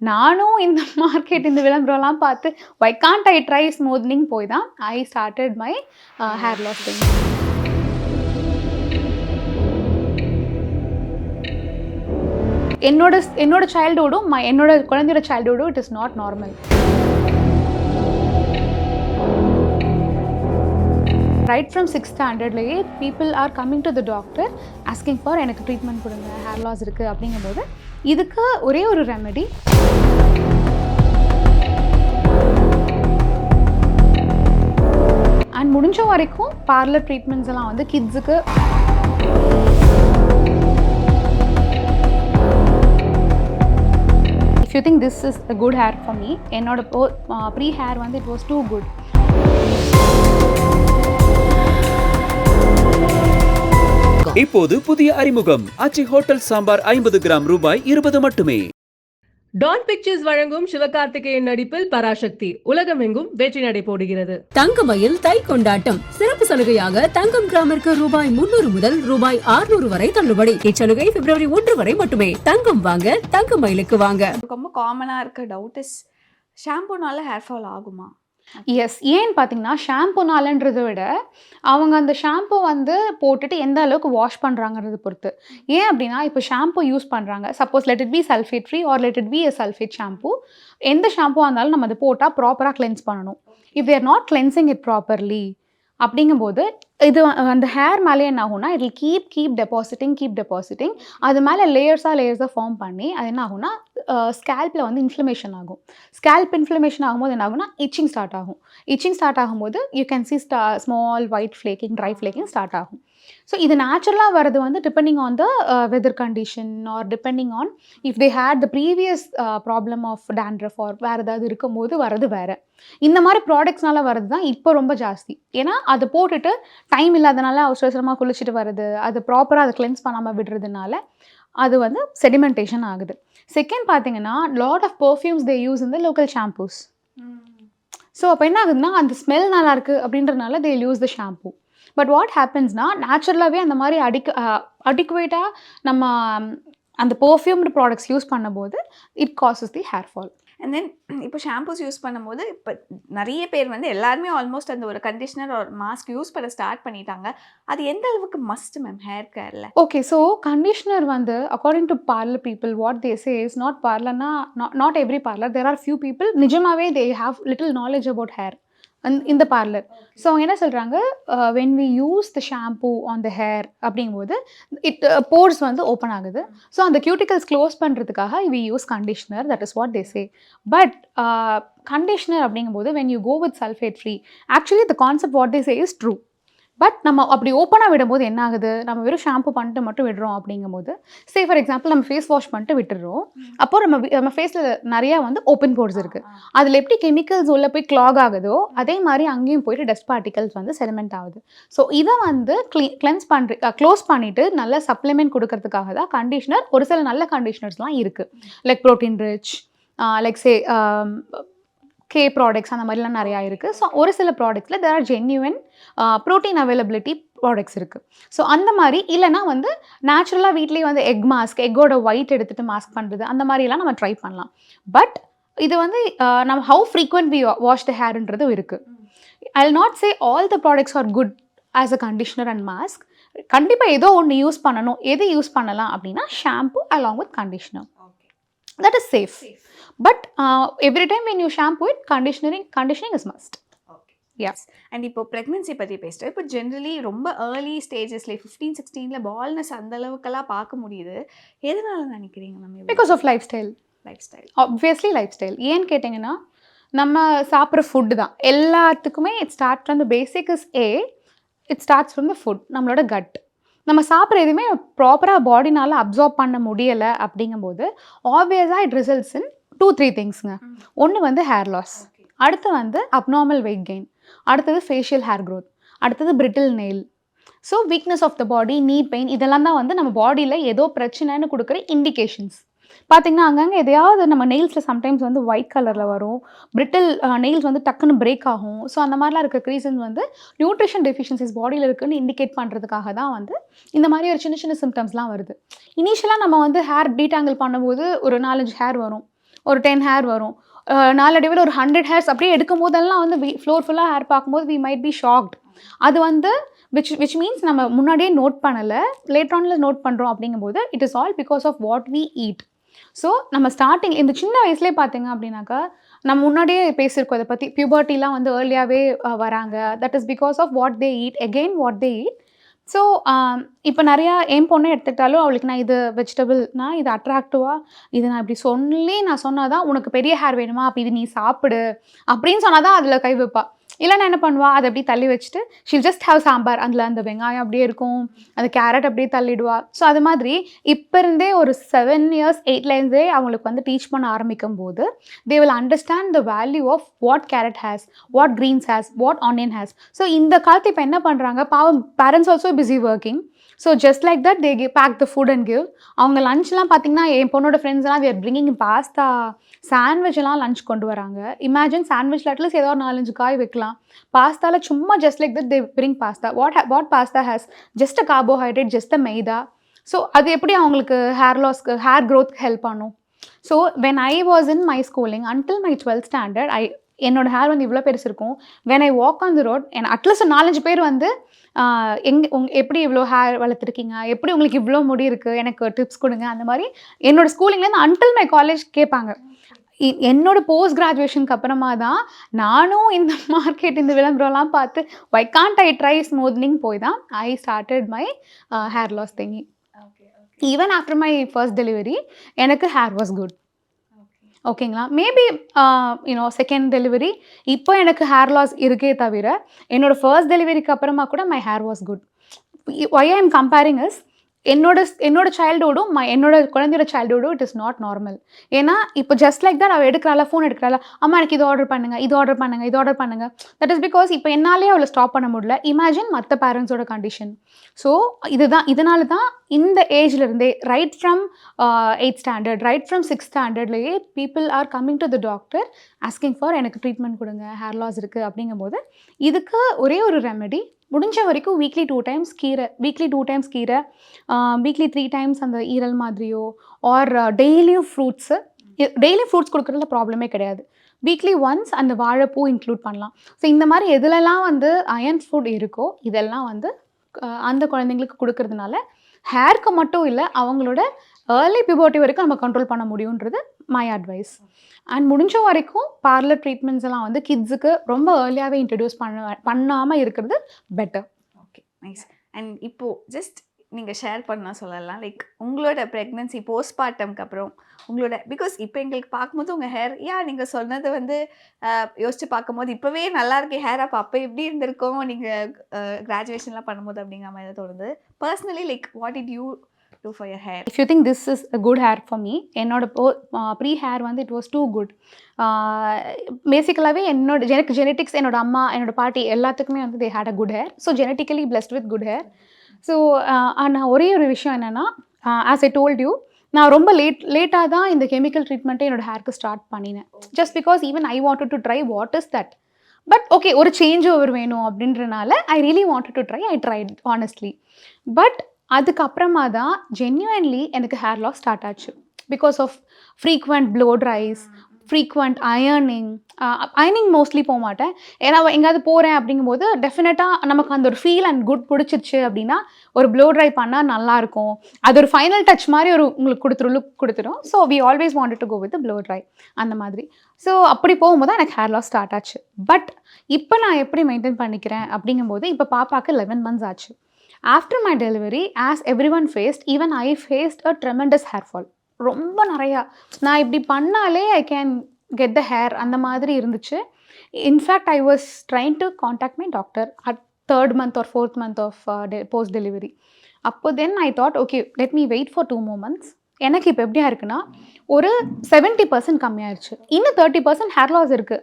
நானும் இந்த மார்க்கெட் இந்த விளம்பரம்லாம் பார்த்து why can't I try smoothening போய் தான் I started my hair loss thing. என்னோட என்னோட சைல்ட்ஹுட்டும் என்னோட குழந்தையோட சைல்ட்ஹுட்டும் it is not normal. Right from 6th ஸ்டாண்டர்ட்லேயே people are coming to the doctor asking for எனக்கு ட்ரீட்மெண்ட் கொடுங்க, ஹேர் லாஸ் இருக்குது அப்படிங்கும்போது இதுக்கு ஒரே ஒரு ரெமெடி. அண்ட் முடிஞ்ச வரைக்கும் பார்லர் ட்ரீட்மெண்ட்ஸ் எல்லாம் வந்து கிட்ஸுக்கு if you think this is a good hair for me, என்னோட ப்ரீ ஹேர் வந்து it was too good. இப்போது புதிய அறிமுகம் ஆச்சி ஹோட்டல் சாம்பார் 50 கிராம் ரூபாய் 20 மட்டுமே. டான் பிக்சர்ஸ் வழங்கும் சிவகார்த்திகேயன் நடிப்பில் பராசக்தி உலகமெங்கும் வெற்றி நடை போடுகிறது. தங்கமயில் தை கொண்டாட்டம் சிறப்பு சலுகையாக தங்கம் கிராமிற்கு ரூபாய் 300 முதல் ரூபாய் 600 வரை தள்ளுபடி. இச்சலுகை பிப்ரவரி 1 வரை மட்டுமே. தங்கம் வாங்க தங்கமயிலுக்கு வாங்க. ரொம்ப காமனாக இருக்க டவுட் இஸ் ஷாம்புனால ஹேர் ஃபால் ஆகுமா? எஸ். ஏன்னு பார்த்தீங்கன்னா ஷாம்புனாலன்றதை விட அவங்க அந்த ஷாம்பு வந்து போட்டுட்டு எந்த அளவுக்கு வாஷ் பண்ணுறாங்கிறது பொறுத்து. ஏன் அப்படின்னா இப்போ ஷாம்பு யூஸ் பண்ணுறாங்க, suppose let it be sulphate free or let it be a sulphate shampoo. எந்த ஷாம்புவாக இருந்தாலும் நம்ம அதை போட்டால் ப்ராப்பராக கிளென்ஸ் பண்ணணும். If they're not cleansing it properly அப்படிங்கும்போது இது அந்த ஹேர் மேலே என்ன ஆகும்னா இட் வில் கீப் டெபாசிட்டிங். அது மேலே லேயர்ஸாக ஃபார்ம் பண்ணி அது என்ன ஆகும்னா ஸ்கேல்பில் வந்து இன்ஃப்ளமேஷன் ஆகும். ஸ்கேல்ப் இன்ஃப்ளமேஷன் ஆகும்போது என்ன ஆகும்னா இச்சிங் ஸ்டார்ட் ஆகும்போது you can see small white flaking, dry flaking start ஆகும். ஸோ இது நேச்சுரலாக வர்றது வந்து depending on the weather condition or depending on if they had the previous problem of dandruff or வேறு ஏதாவது இருக்கும்போது வர்றது வேறு. இந்த மாதிரி ப்ராடக்ட்ஸ்னால வர்றது தான் இப்போ ரொம்ப ஜாஸ்தி. ஏன்னா அதை போட்டுட்டு டைம் இல்லாதனால அவசரமாக குளிச்சுட்டு வருது, அது ப்ராப்பராக அதை கிளென்ஸ் பண்ணாமல் விடுறதுனால அது வந்து செடிமெண்டேஷன் ஆகுது. செகண்ட் பார்த்தீங்கன்னா lot of perfumes they use இந்த லோக்கல் ஷாம்பூஸ். ஸோ அப்போ என்ன ஆகுதுன்னா அந்த ஸ்மெல் நல்லாயிருக்கு அப்படின்றதுனால they use the shampoo. But what ஹேப்பன்ஸ்னா நேச்சுரலாகவே அந்த மாதிரி அடிக்குவேட்டாக நம்ம அந்த பர்ஃப்யூம்டு ப்ராடக்ட்ஸ் யூஸ் பண்ணும்போது it causes the hair fall. And then இப்போ ஷாம்பூஸ் யூஸ் பண்ணும்போது இப்போ நிறைய பேர் வந்து எல்லாருமே ஆல்மோஸ்ட் அந்த ஒரு கண்டிஷனர் ஒரு மாஸ்க் யூஸ் பண்ண ஸ்டார்ட் பண்ணிட்டாங்க. அது எந்த அளவுக்கு மஸ்ட் மேம் ஹேர் கேரில்? ஓகே, ஸோ கண்டிஷனர் வந்து according to parlour people what they say is not பார்லர்னா not every parlour, there are few people நிஜமாவே they have little knowledge about hair இந்த பார்லர். ஸோ அவங்க என்ன சொல்கிறாங்க, when we use the shampoo on the hair அப்படிங்கும்போது pores வந்து open ஆகுது. So அந்த கியூட்டிகல்ஸ் க்ளோஸ் பண்ணுறதுக்காக we use conditioner, that is what they say. But conditioner அப்படிங்கும்போது when you go with sulphate free actually the concept what they say is true. But நம்ம அப்படி ஓப்பனாக விடும்போது என்ன ஆகுது, நம்ம வெறும் ஷாம்பு பண்ணிட்டு மட்டும் விடுறோம் அப்படிங்கும்போது சே ஃபார் எக்ஸாம்பிள் நம்ம ஃபேஸ் வாஷ் பண்ணிட்டு விட்டுடுறோம். அப்போ நம்ம ஃபேஸில் நிறையா வந்து ஓப்பன் போர்ஸ் இருக்குது. அதில் எப்படி கெமிக்கல்ஸ் உள்ள போய் கிளாக் ஆகுதோ அதே மாதிரி அங்கேயும் போயிட்டு டஸ்ட் பார்ட்டிகல்ஸ் வந்து செடிமெண்ட் ஆகுது. ஸோ இதை வந்து க்ளோஸ் பண்ணிவிட்டு நல்ல சப்ளிமெண்ட் கொடுக்கறதுக்காக தான் கண்டிஷனர். ஒரு சில நல்ல கண்டிஷனர்ஸ்லாம் இருக்குது like protein rich, like say K products அந்த மாதிரிலாம் நிறையா இருக்குது. ஸோ ஒரு சில ப்ராடக்ட்ஸில் there are genuine protein availability products இருக்குது. ஸோ அந்த மாதிரி இல்லைனா வந்து நேச்சுரலாக வீட்லேயே வந்து எக்கோட ஒயிட் எடுத்துகிட்டு மாஸ்க் பண்ணுறது அந்த மாதிரிலாம் நம்ம ட்ரை பண்ணலாம். பட் இது வந்து நம்ம how frequent we wash the ஹேர்ன்றதும் இருக்குது. I will not say all the products are good as a conditioner and mask. கண்டிப்பாக ஏதோ ஒன்று யூஸ் பண்ணணும். எது யூஸ் பண்ணலாம் அப்படின்னா shampoo along with conditioner, that is safe. But every time when you shampoo it, conditioning is must. Yes. And இப்போ pregnancy பற்றி பேசுகிறேன். இப்போ ஜென்ரலி ரொம்ப ஏர்லி ஸ்டேஜஸ்லேயே 15-16 பால்னஸ் அந்த அளவுக்கெல்லாம் பார்க்க முடியுது. எதனால நினைக்கிறீங்க ma'am? Because of life style. Obviously life style. ஏன்னு கேட்டிங்கன்னா நம்ம சாப்பிட்ற ஃபுட்டு தான் எல்லாத்துக்குமே. It start from the basic is it starts from the food. நம்மளோட கட் நம்ம சாப்பிட்ற எதுவுமே ப்ராப்பராக பாடினால் அப்சார்ப் பண்ண முடியலை அப்படிங்கும்போது ஆப்வியஸாக இட் ரிசல்ட்ஸ் இன் 2-3 திங்ஸ்ங்க. ஒன்று வந்து ஹேர் லாஸ், அடுத்து வந்து அப்நார்மல் வெயிட் கெயின், அடுத்தது ஃபேஷியல் ஹேர் க்ரோத், அடுத்தது brittle nail. So weakness of the body, knee pain, இதெல்லாம் தான் வந்து நம்ம பாடியில் ஏதோ பிரச்சனைன்னு கொடுக்குற இண்டிகேஷன்ஸ். பார்த்திங்கன்னா அங்கங்கே எதையாவது நம்ம நெயில்ஸில் சம்டைம்ஸ் வந்து ஒயிட் கலரில் வரும், பிரிட்டில் நெயில்ஸ் வந்து டக்குன்னு பிரேக் ஆகும். ஸோ அந்த மாதிரிலாம் இருக்க ரீசன்ஸ் வந்து நியூட்ரிஷன் டெஃபிஷியன்சிஸ் பாடியில் இருக்குன்னு இண்டிகேட் பண்ணுறதுக்காக தான் வந்து இந்த மாதிரி ஒரு சின்ன சின்ன சிம்டம்ஸ்லாம் வருது. இனிஷியலாக நம்ம வந்து ஹேர் டீடாங்கிள் பண்ணும்போது ஒரு 4-5 ஹேர் வரும். ஒரு 10 ஹேர் வரும். நாளடைவில் ஒரு 100 ஹேர்ஸ் அப்படியே எடுக்கும் போதெல்லாம் வந்து ஃப்ளோர் ஃபுல்லாக ஹேர் பார்க்கும்போது வி மைட் பி ஷாக்ட். அது வந்து விச் மீன்ஸ் நம்ம முன்னாடியே நோட் பண்ணலை, லேட்டரானில் நோட் பண்ணுறோம் அப்படிங்கும்போது it is all because of what we eat. So நம்ம ஸ்டார்டிங் இந்த சின்ன வயசுலேயே பார்த்தீங்க அப்படின்னாக்கா, நம்ம முன்னாடியே பேசியிருக்கோம் இதை பற்றி. பியூபர்ட்டிலாம் வந்து ஏர்லியாகவே வராங்க. That is because of what they eat, again what they eat. So இப்போ நிறையா என் பொண்ணை எடுத்துக்கிட்டாலும் அவளுக்கு நான் இது வெஜிடபிள்னா இது அட்ராக்டிவாக இது நான் இப்படி நான் சொன்னால் தான் உனக்கு பெரிய ஹேர் வேணுமா, அப்போ இது நீ சாப்பிடு அப்படின்னு சொன்னால் தான் அதில் கை வைப்பா. இல்லை நான் என்ன பண்ணுவா, அதை அப்படியே தள்ளி வச்சுட்டு ஷீல் ஜஸ்ட் ஹேவ் சாம்பார், அதில் அந்த வெங்காயம் அப்படியே இருக்கும், அந்த கேரட் அப்படியே தள்ளிடுவா. ஸோ அது மாதிரி இப்போ இருந்தே ஒரு 7 இயர்ஸ் 8லேருந்தே அவங்களுக்கு வந்து டீச் பண்ண ஆரம்பிக்கும் போது they will understand the value of what carrot has, what greens has, what onion has. So இந்த காலத்து இப்போ என்ன பண்ணுறாங்க, பாவம் parents also busy working. So just like that they pack the food and give. அவங்க லன்ச்லாம் பார்த்தீங்கன்னா என் பொண்ணோட ஃப்ரெண்ட்ஸ்லாம் தேர் பிரிங்கிங் பாஸ்தா, சாண்ட்விச்லாம் லஞ்ச் கொண்டு வராங்க. இமேஜின் சாண்ட்விச்சில் அட்லீஸ்ட் ஏதோ ஒரு 4-5 காய் வைக்கலாம். பாஸ்தாவில் சும்மா just like that they bring pasta. What pasta has just a carbohydrate, just a maida. So அது எப்படி அவங்களுக்கு ஹேர் லாஸ்க்கு, ஹேர் க்ரோத்க்கு ஹெல்ப் பண்ணும். So when I was in my schooling until my 12th standard என்னோட ஹேர் வந்து இவ்வளோ பெருசு இருக்கும். When I walk on the road at least 4-5 பேர் வந்து எப்படி இவ்வளோ ஹேர் வளர்த்துருக்கீங்க, எப்படி உங்களுக்கு இவ்வளோ முடி இருக்குது, எனக்கு டிப்ஸ் கொடுங்க, அந்த மாதிரி என்னோடய ஸ்கூலிங்லேருந்து அன்டில் மை காலேஜ் கேட்பாங்க. என்னோட போஸ்ட் கிராஜுவேஷனுக்கு அப்புறமா தான் நானும் இந்த மார்க்கெட் இந்த விளம்பரம்லாம் பார்த்து why can't I try smoothening போய் தான் I started my hair loss thing. Even after my first delivery எனக்கு ஹேர் வாஸ் குட். ஓகேங்களா, மேபி செகண்ட் டெலிவரி இப்போ எனக்கு ஹேர் லாஸ் இருக்கே தவிர என்னோடய ஃபர்ஸ்ட் டெலிவரிக்கு அப்புறமா கூட my hair was good. Why I am comparing is என்னோட சைல்டுஹுடும் என்னோட குழந்தையோட சைல்டுஹுடும் இட் இஸ் நாட் நார்மல். ஏன்னா இப்போ ஜஸ்ட் லைக் தான் அவள் எடுக்கிறாளா, ஃபோன் எடுக்கிறாளா, அம்மா எனக்கு இது ஆர்டர் பண்ணுங்கள், இது ஆர்டர் பண்ணுங்கள், இது ஆர்டர் பண்ணுங்கள். தட் இஸ் பிகாஸ் இப்போ என்னாலே அவளை ஸ்டாப் பண்ண முடியல. இமேஜின் மற்ற பேரண்ட்ஸோட கண்டிஷன். ஸோ இதனால தான் இந்த ஏஜ்லேருந்தே right from 8th standard, right from 6th ஸ்டாண்டர்ட்லேயே people are coming to the doctor asking for எனக்கு ட்ரீட்மெண்ட் கொடுங்க, ஹேர் லாஸ் இருக்குது அப்படிங்கும்போது இதுக்கு ஒரே ஒரு ரெமெடி, முடிஞ்ச வரைக்கும் வீக்லி 2 times கீரை, வீக்லி 3 times அந்த ஈரல் மாதிரியோ ஆர் டெய்லியும் ஃப்ரூட்ஸு. டெய்லியும் ஃப்ரூட்ஸ் கொடுக்குறதுல ப்ராப்ளமே கிடையாது. வீக்லி ஒன்ஸ் அந்த வாழைப்பூ இன்க்ளூட் பண்ணலாம். ஸோ இந்த மாதிரி எதுலலாம் வந்து அயன் ஃபுட் இருக்கோ இதெல்லாம் வந்து அந்த குழந்தைங்களுக்கு கொடுக்கறதுனால ஹேருக்கு மட்டும் இல்லை அவங்களோட ஏர்லி பியூபர்ட்டி வரைக்கும் நம்ம கண்ட்ரோல் பண்ண முடியுன்றது மை அட்வைஸ். அண்ட் முடிஞ்ச வரைக்கும் பார்லர் ட்ரீட்மெண்ட்ஸ் எல்லாம் வந்து கிட்ஸுக்கு ரொம்ப ஏர்லியாகவே இன்ட்ரடியூஸ் பண்ணாமல் இருக்கிறது பெட்டர். Okay, nice. அண்ட் இப்போது ஜஸ்ட் நீங்கள் ஷேர் பண்ணால் சொல்லலாம், லைக் உங்களோட ப்ரெக்னன்சி போஸ்ட்மார்ட்டம்க்கு அப்புறம் உங்களோட, பிகாஸ் இப்போ எங்களுக்கு பார்க்கும்போது உங்கள் ஹேர் நீங்கள் சொன்னது வந்து யோசிச்சு பார்க்கும்போது இப்போவே நல்லா இருக்கு ஹேர், அப்போ எப்படி இருந்திருக்கோம் நீங்கள் கிராஜுவேஷன்லாம் பண்ணும்போது அப்படிங்கிற மாதிரி தான் தோணுது. Personally like what did you do for your hair? If you think this is a good hair for me, என்னோட ப்ரீ ஹேர் வந்து இட் வாஸ் டூ குட். பேசிக்கலாகவே எனக்கு ஜெனட்டிக்ஸ், என்னோட அம்மா என்னோட பாட்டி எல்லாத்துக்குமே வந்து they had a good hair. So genetically blessed with good hair. So நான் ஒரே ஒரு விஷயம் என்னென்னா, ஆஸ் ஐ டோல்ட் யூ, நான் ரொம்ப லேட்டாக தான் இந்த கெமிக்கல் ட்ரீட்மெண்ட்டை என்னோட ஹேருக்கு ஸ்டார்ட் பண்ணினேன். Just because even I wanted to try what is that. But okay, ஒரு சேஞ்ச் ஓவர் வேணும் அப்படின்றனால I really wanted to try, I tried honestly. But அதுக்கப்புறமா தான் ஜென்யூன்லி எனக்கு ஹேர் லாஸ் ஸ்டார்ட் ஆச்சு. Because of frequent blow dries, frequent ironing mostly போக மாட்டேன். ஏன்னா எங்கேயாவது போகிறேன் அப்படிங்கும்போது டெஃபினட்டாக நமக்கு அந்த ஒரு ஃபீல் அண்ட் குட் பிடிச்சிருச்சு அப்படின்னா ஒரு ப்ளோ ட்ரை பண்ணால் நல்லாயிருக்கும். அது ஒரு ஃபைனல் டச் மாதிரி ஒரு உங்களுக்கு லுக் கொடுத்துரும். So we always wanted to go with blow dry அந்த மாதிரி. ஸோ அப்படி போகும்போது எனக்கு ஹேர் லாஸ் ஸ்டார்ட் ஆச்சு. பட் இப்போ நான் எப்படி மெயின்டைன் பண்ணிக்கிறேன் அப்படிங்கும்போது இப்போ பாப்பாவுக்கு 11 months ஆச்சு. After my delivery, as every one faced, even I faced a tremendous hair fall. ரொம்ப நிறையா நான் இப்படி பண்ணாலே I can get the hair அந்த மாதிரி இருந்துச்சு. In fact I was trying to contact my doctor at 3rd month or 4th month of post delivery. அப்போ then I thought okay let me wait for 2 more months. எனக்கு இப்போ எப்படியா இருக்குன்னா ஒரு 70% கம்மியாயிருச்சு. இன்னும் 30% ஹேர் லாஸ் இருக்குது.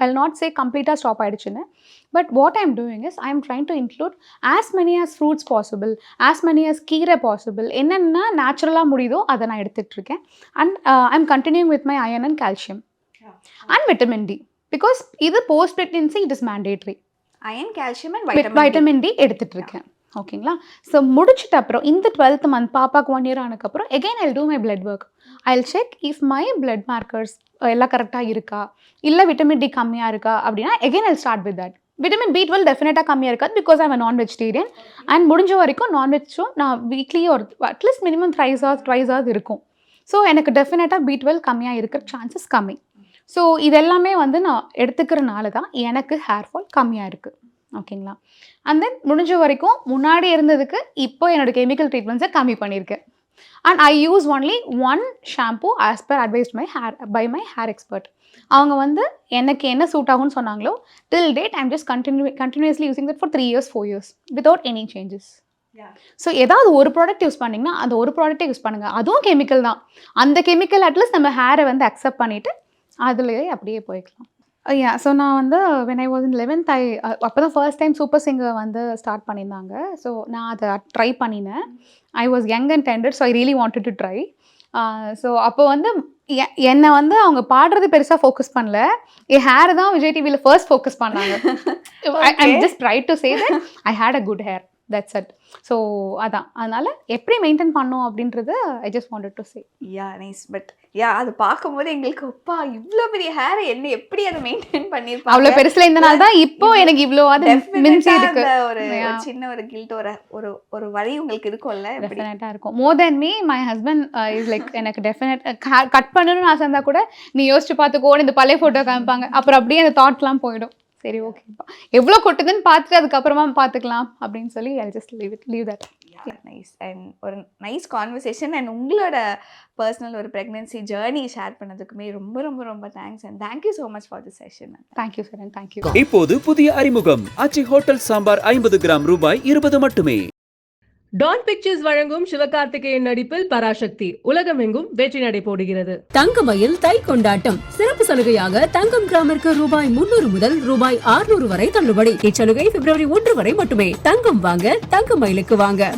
ஐ நாட் சே கம்ப்ளீட்டாக stop ஆகிடுச்சுன்னு. But what I am doing is I am trying to include as many as fruits possible, as many as கீரை பாசிபிள். என்னென்ன நேச்சுரலாக முடியுதோ அதை நான் எடுத்துகிட்ருக்கேன். And I am continuing with my iron and calcium and vitamin D. Because இது post pregnancy it is mandatory. Iron, calcium and vitamin D எடுத்துகிட்ருக்கேன். ஓகேங்களா? ஸோ முடிச்சிட்ட அப்புறம் இந்த 12th மந்த் பாப்பாக்கு 1 இயர் ஆனதுக்கப்புறம் again I do my blood work. I check if my blood markers எல்லாம் கரெக்டாக இருக்கா, இல்லை விட்டமின் டி கம்மியாக இருக்கா அப்படின்னா again I start with that. Vitamin பி12 டெஃபினட்டாக கம்மியாக இருக்காது பிகாஸ் ஐம் நான் வெஜிடேரியன். அண்ட் முடிஞ்ச வரைக்கும் நான்வெஜ்ஜும் நான் வீக்லி ஒரு அட்லீஸ்ட் மினிமம் ட்ரைஸாவது இருக்கும். ஸோ எனக்கு டெஃபினட்டாக பி12 கம்மியாக இருக்கிற சான்சஸ் கம்மி. ஸோ இதெல்லாமே வந்து நான் எடுத்துக்கிறனால தான் எனக்கு ஹேர் ஃபால் கம்மியாக இருக்குது. ஓகேங்களா? அண்ட் தென் முடிஞ்ச வரைக்கும் முன்னாடி இருந்ததுக்கு இப்போ என்னோடய கெமிக்கல் ட்ரீட்மெண்ட்ஸை கம்மி பண்ணியிருக்கேன். And I use only one shampoo as per advised by my hair expert. அவங்க வந்து எனக்கு என்ன சூட் ஆகும்னு சொன்னாங்களோ till date I'm just continuously using that for 3 years 4 years without any changes. So ஏதாவது ஒரு ப்ராடக்ட் யூஸ் பண்ணிங்கன்னா அந்த ஒரு ப்ராடக்ட்டே யூஸ் பண்ணுங்கள். அதுவும் கெமிக்கல் தான். அந்த கெமிக்கல் அட்லீஸ்ட் நம்ம ஹேரை வந்து அக்செப்ட் பண்ணிவிட்டு அதுலேயே அப்படியே போய்க்கலாம். ஸோ நான் வந்து when I was in 11th அப்போ தான் ஃபர்ஸ்ட் டைம் சூப்பர் சிங்கர் வந்து ஸ்டார்ட் பண்ணியிருந்தாங்க. ஸோ நான் அதை ட்ரை பண்ணினேன். I was young and tender, so I really wanted to try. So அப்போ வந்து என்னை வந்து அவங்க பாடுறது பெருசாக ஃபோக்கஸ் பண்ணல, என் ஹேர் தான் விஜய் டிவியில் ஃபர்ஸ்ட் ஃபோக்கஸ் பண்ணாங்க. I just try to say that I had a good hair, that's it. So அதான், அதனால் எப்படி மெயின்டைன் பண்ணோம் அப்படின்றது I just wanted to say. Yeah nice. But yeah அது பார்க்கும்போது எங்களுக்கு அப்பா இவ்வளோ பெரிய ஹேர் என்ன எப்படி அதை மெயின்டைன் பண்ணியிருப்பாங்க. அவ்வளோ பெருசில் இருந்தனால தான் இப்போ எனக்கு இவ்வளோ அது மிஞ்சி இருக்கு. ஒரு சின்ன ஒரு கில்ட் ஒரு ஒரு வழி உங்களுக்கு இருக்கும்ல, டெஃபினட்டாக இருக்கும். More then me my husband is like எனக்கு டெஃபினட் கட் பண்ணணும்னு ஆசை இருந்தால் கூட நீ யோசிச்சு பார்த்துக்கோன்னு இந்த பழைய ஃபோட்டோ காமிப்பாங்க. அப்புறம் அப்படியே அந்த தாட்லாம் போயிடும். சரி ஓகேப்பா எவ்வளோ கொட்டுதுன்னு பார்த்துட்டு அதுக்கப்புறமா பார்த்துக்கலாம் அப்படின்னு சொல்லி I just leave that. Nice. And ஒரு நைஸ் கான்வர்சேஷன். அண்ட் உங்களோட பர்சனல் ஒரு ப்ரெக்னன்சி ஜேர்னி ஷேர் பண்ணதுக்குமே ரொம்ப ரொம்ப ரொம்ப thanks. And thank you so much for the session. Thank you sir, and thank you. இப்போது புதிய அறிமுகம் ஆச்சி ஹோட்டல் சாம்பார் 50 கிராம் ரூபாய் 20 மட்டுமே. டான் பிக்சர்ஸ் வழங்கும் சிவகார்த்திகேயன் நடிப்பில் பராசக்தி உலகமெங்கும் வெற்றி நடை போடுகிறது. தங்கமயில் தை கொண்டாட்டம் சிறப்பு சலுகையாக தங்கம் கிராமிற்கு ரூபாய் 300 முதல் ரூபாய் 600 வரை தள்ளுபடி. இச்சலுகை பிப்ரவரி 1 வரை மட்டுமே. தங்கம் வாங்க தங்கமயிலுக்கு வாங்க.